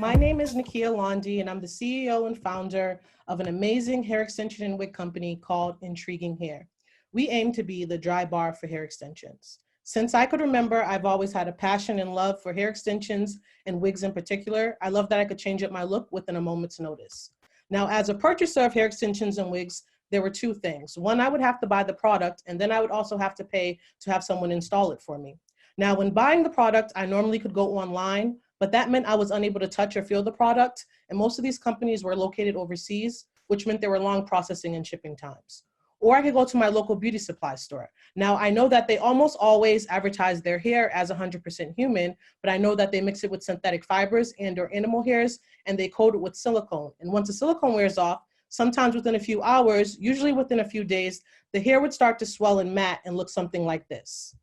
My name is Nikia Londy, and I'm the CEO and founder of an amazing hair extension and wig company called Intriguing Hair. We aim to be the Drybar for hair extensions. Since I could remember, I've always had a passion and love for hair extensions and wigs in particular. I love that I could change up my look within a moment's notice. Now, as a purchaser of hair extensions and wigs, there were two things. One, I would have to buy the product, and then I would also have to pay to have someone install it for me. Now, when buying the product, I normally could go online, but that meant I was unable to touch or feel the product. And most of these companies were located overseas, which meant there were long processing and shipping times. Or I could go to my local beauty supply store. Now, I know that they almost always advertise their hair as 100% human, but I know that they mix it with synthetic fibers and or animal hairs, and they coat it with silicone. And once the silicone wears off, sometimes within a few hours, usually within a few days, the hair would start to swell and matte and look something like this.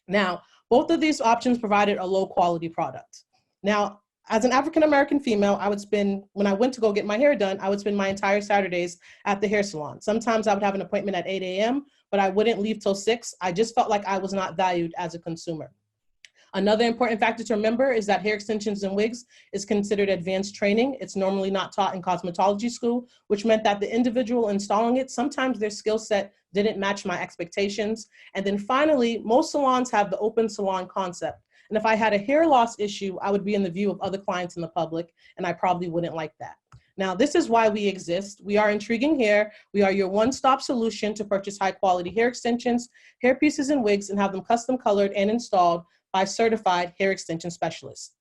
Now, both of these options provided a low quality product. Now, as an African-American female, when I went to go get my hair done, I would spend my entire Saturdays at the hair salon. Sometimes I would have an appointment at 8 a.m., but I wouldn't leave till 6. I just felt like I was not valued as a consumer. Another important factor to remember is that hair extensions and wigs is considered advanced training. It's normally not taught in cosmetology school, which meant that the individual installing it, sometimes their skill set didn't match my expectations. And then finally, most salons have the open salon concept. And if I had a hair loss issue, I would be in the view of other clients in the public, and I probably wouldn't like that. Now, this is why we exist. We are Intriguing Hair. We are your one-stop solution to purchase high-quality hair extensions, hair pieces, and wigs, and have them custom colored and installed by certified hair extension specialists,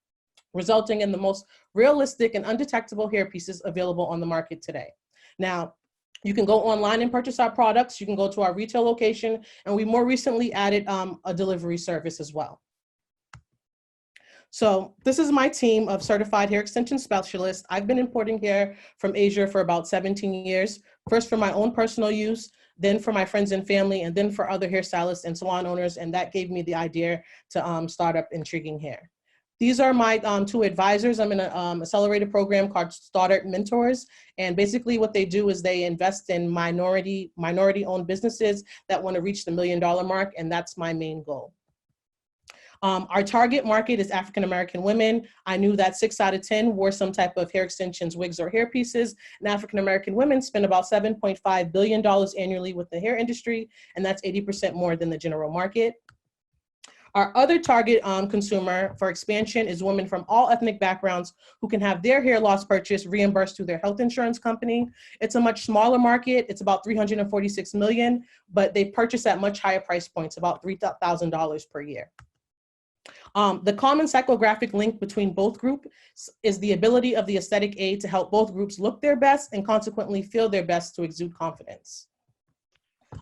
resulting in the most realistic and undetectable hair pieces available on the market today. Now, you can go online and purchase our products. You can go to our retail location, and we more recently added a delivery service as well. So this is my team of certified hair extension specialists. I've been importing hair from Asia for about 17 years, first for my own personal use, then for my friends and family, and then for other hairstylists and salon owners, and that gave me the idea to start up Intriguing Hair. These are my two advisors. I'm in an accelerated program called Startup Mentors, and basically what they do is they invest in minority-owned businesses that want to reach the $1 million mark, and that's my main goal. Our target market is African-American women. I knew that 6 out of 10 wore some type of hair extensions, wigs, or hair pieces. And African-American women spend about $7.5 billion annually with the hair industry, and that's 80% more than the general market. Our other target consumer for expansion is women from all ethnic backgrounds who can have their hair loss purchase reimbursed through their health insurance company. It's a much smaller market. It's about $346 million, but they purchase at much higher price points, about $3,000 per year. The common psychographic link between both groups is the ability of the aesthetic aid to help both groups look their best and consequently feel their best to exude confidence.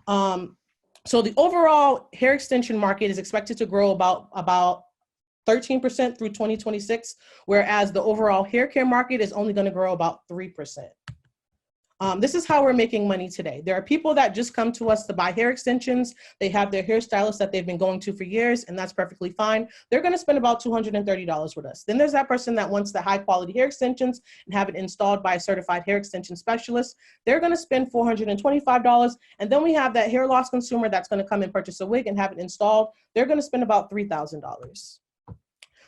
So the overall hair extension market is expected to grow about 13% through 2026, whereas the overall hair care market is only going to grow about 3%. This is how we're making money today. There are people that just come to us to buy hair extensions. They have their hairstylist that they've been going to for years, and that's perfectly fine. They're going to spend about $230 with us. Then there's that person that wants the high quality hair extensions and have it installed by a certified hair extension specialist. They're going to spend $425. And then we have that hair loss consumer that's going to come and purchase a wig and have it installed. They're going to spend about $3,000.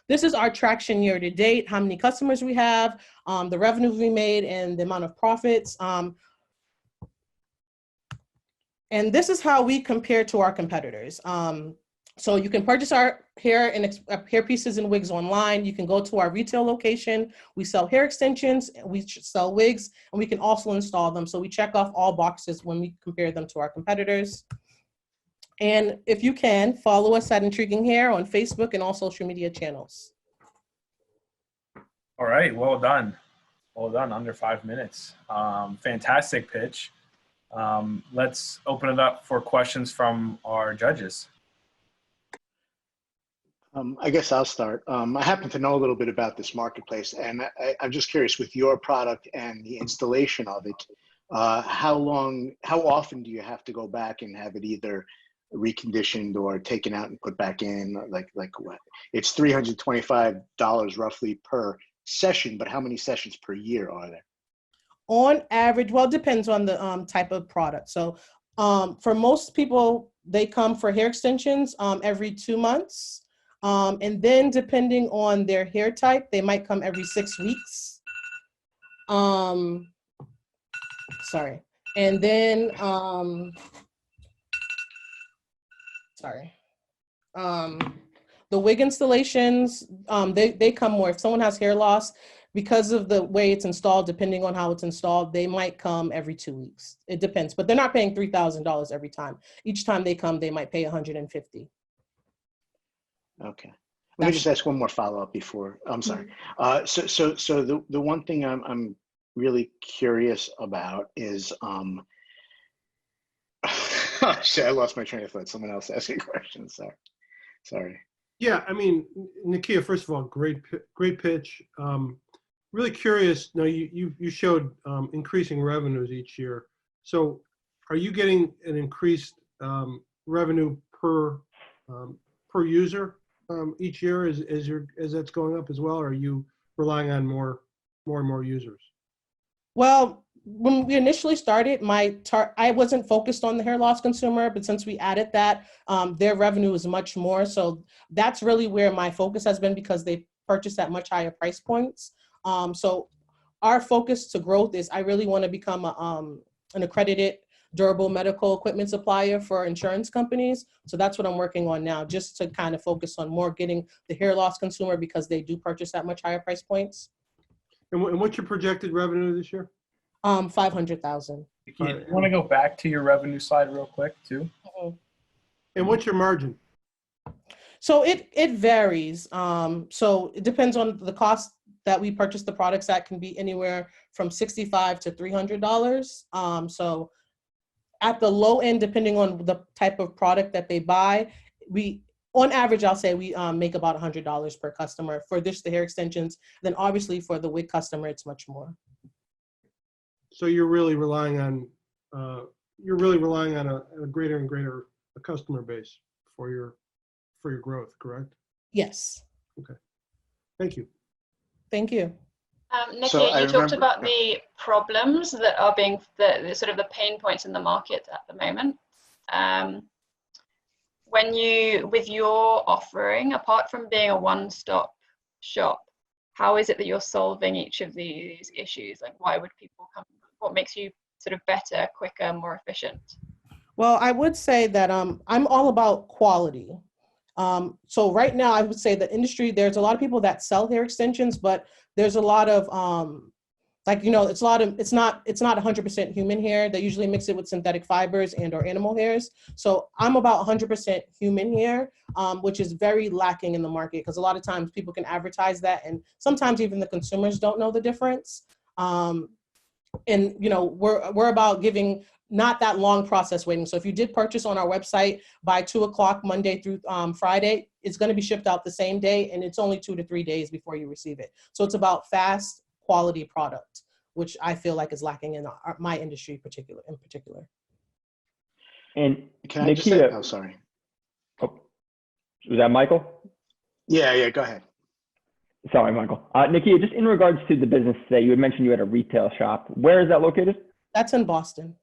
This is our traction year to date, how many customers we have, the revenue we made, and the amount of profits. And this is how we compare to our competitors. So you can purchase our hair pieces and wigs online. You can go to our retail location. We sell hair extensions, we sell wigs, and we can also install them. So we check off all boxes when we compare them to our competitors. And if you can, follow us at Intriguing Hair on Facebook and all social media channels. All right, well done. Well done, under 5 minutes. Fantastic pitch. Let's open it up for questions from our judges. I guess I'll start. I happen to know a little bit about this marketplace, and I'm just curious, with your product and the installation of it, how often do you have to go back and have it either reconditioned or taken out and put back in? Like what? It's $325 roughly per session, but how many sessions per year are there? On average, well, it depends on the type of product. So for most people, they come for hair extensions every 2 months. And then depending on their hair type, they might come every 6 weeks. Sorry. And then, the wig installations, they come more. If someone has hair loss, because of the way it's installed, depending on how it's installed, they might come every 2 weeks. It depends, but they're not paying $3,000 every time. Each time they come, they might pay $150. Okay. Let me just ask one more follow-up before. I'm sorry. So the one thing I'm really curious about is shit, I lost my train of thought. Someone else asking questions. Sorry. Yeah, I mean, Nikia, first of all, great pitch. Really curious. Now, you showed increasing revenues each year. So, are you getting an increased revenue per user each year as that's going up as well? Or are you relying on more and more users? Well, when we initially started, I wasn't focused on the hair loss consumer, but since we added that, their revenue is much more. So that's really where my focus has been, because they purchase at much higher price points. So our focus to growth is I really want to become an accredited durable medical equipment supplier for insurance companies. So that's what I'm working on now, just to kind of focus on more getting the hair loss consumer, because they do purchase at much higher price points. And what's your projected revenue this year? 500,000. You want to go back to your revenue slide real quick too? Mm-hmm. And what's your margin? So it varies. So it depends on the cost that we purchase the products at. Can be anywhere from $65 to $300. So at the low end, depending on the type of product that they buy, on average, I'll say we make about $100 per customer for the hair extensions. Then obviously for the wig customer, it's much more. So you're really relying on a greater and greater customer base for your growth, correct? Yes. Okay. Thank you. Thank you. Nikia, you talked about the problems that are being the sort of the pain points in the market at the moment. With your offering, apart from being a one-stop shop, how is it that you're solving each of these issues? Like, why would people come? What makes you sort of better, quicker, more efficient? Well, I would say that I'm all about quality. So right now, I would say the industry, there's a lot of people that sell hair extensions, but there's a lot of it's not 100% human hair. They usually mix it with synthetic fibers and or animal hairs. So I'm about 100% human hair, which is very lacking in the market, because a lot of times people can advertise that, and sometimes even the consumers don't know the difference. And we're about giving not that long process waiting. So if you did purchase on our website by 2:00 Monday through Friday, it's going to be shipped out the same day, and it's only 2 to 3 days before you receive it. So it's about fast quality product, which I feel like is lacking in my industry in particular. And can I Nikia, just say, sorry. Oh, was that Michael? Yeah, go ahead. Sorry, Michael. Nikia, just in regards to the business today, you had mentioned you had a retail shop. Where is that located? That's in Boston.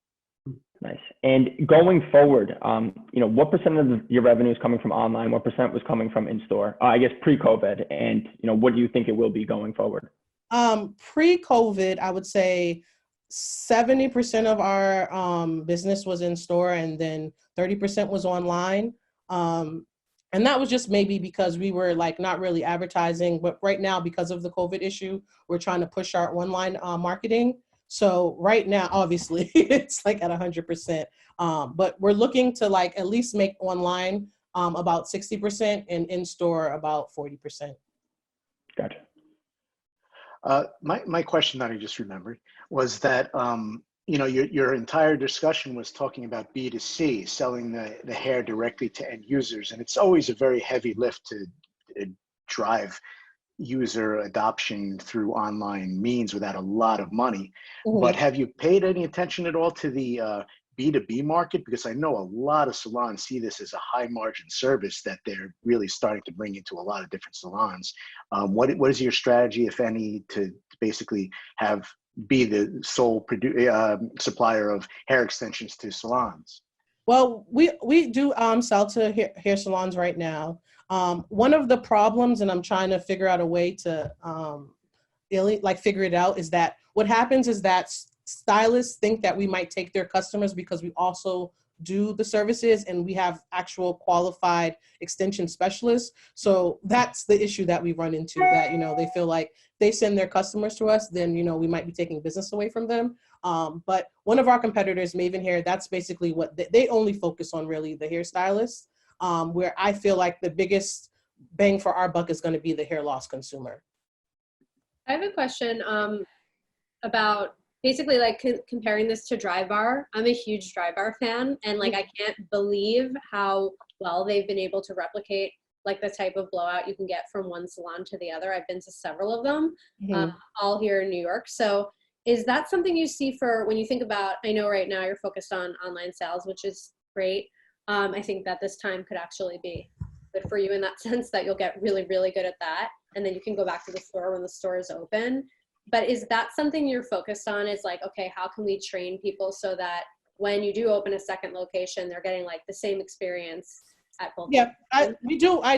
Nice. And going forward, what percent of your revenue is coming from online? What percent was coming from in-store? I guess pre-COVID, and what do you think it will be going forward? Pre-COVID, I would say 70% of our business was in store, and then 30% was online. And that was just maybe because we were not really advertising, but right now, because of the COVID issue, we're trying to push our online marketing. So right now, obviously, it's at 100%. But we're looking to at least make online about 60% and in-store about 40%. Gotcha. My question that I just remembered was that your entire discussion was talking about B2C, selling the hair directly to end users, and it's always a very heavy lift to drive user adoption through online means without a lot of money. Mm-hmm. But have you paid any attention at all to the B2B market? Because I know a lot of salons see this as a high margin service that they're really starting to bring into a lot of different salons. What is your strategy, if any, to basically be the sole supplier of hair extensions to salons? Well, we do sell to hair salons right now. One of the problems, and I'm trying to figure out a way to figure it out, is that what happens is that stylists think that we might take their customers because we also do the services and we have actual qualified extension specialists. So that's the issue that we run into, that, they feel like they send their customers to us, then, we might be taking business away from them. But one of our competitors, Maven Hair, that's basically what they only focus on, really, the hairstylists, where I feel like the biggest bang for our buck is going to be the hair loss consumer. I have a question about basically like comparing this to Drybar. I'm a huge Drybar fan, and like I can't believe how well they've been able to replicate like the type of blowout you can get from one salon to the other. I've been to several of them, all here in New York. So is that something you see for when you think about, I know right now you're focused on online sales, which is great. I think that this time could actually be good for you in that sense, that you'll get really, really good at that. And then you can go back to the store when the store is open. But is that something you're focused on, is like, okay, how can we train people so that when you do open a second location, they're getting like the same experience at both? Yeah, I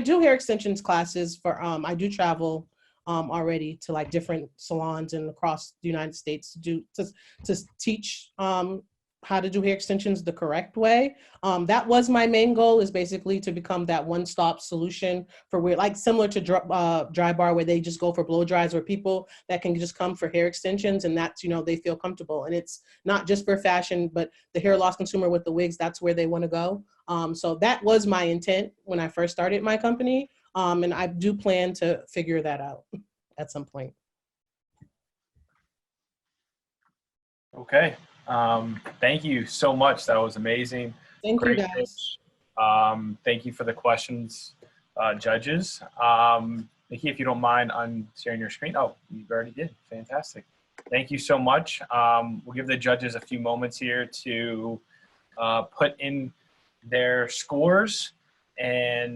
do hair extensions classes for, I do travel already to like different salons and across the United States to teach how to do hair extensions the correct way. That was my main goal, is basically to become that one-stop solution for where, like similar to Drybar, where they just go for blow dries, or people that can just come for hair extensions, and that's, they feel comfortable. And it's not just for fashion, but the hair loss consumer with the wigs, that's where they want to go. So that was my intent when I first started my company. And I do plan to figure that out at some point. Okay. Thank you so much. That was amazing. Thank Great you, guys. pitch. Thank you for the questions, judges. Nikia, if you don't mind sharing your screen. Oh, you already did. Fantastic. Thank you so much. We'll give the judges a few moments here to put in their scores, and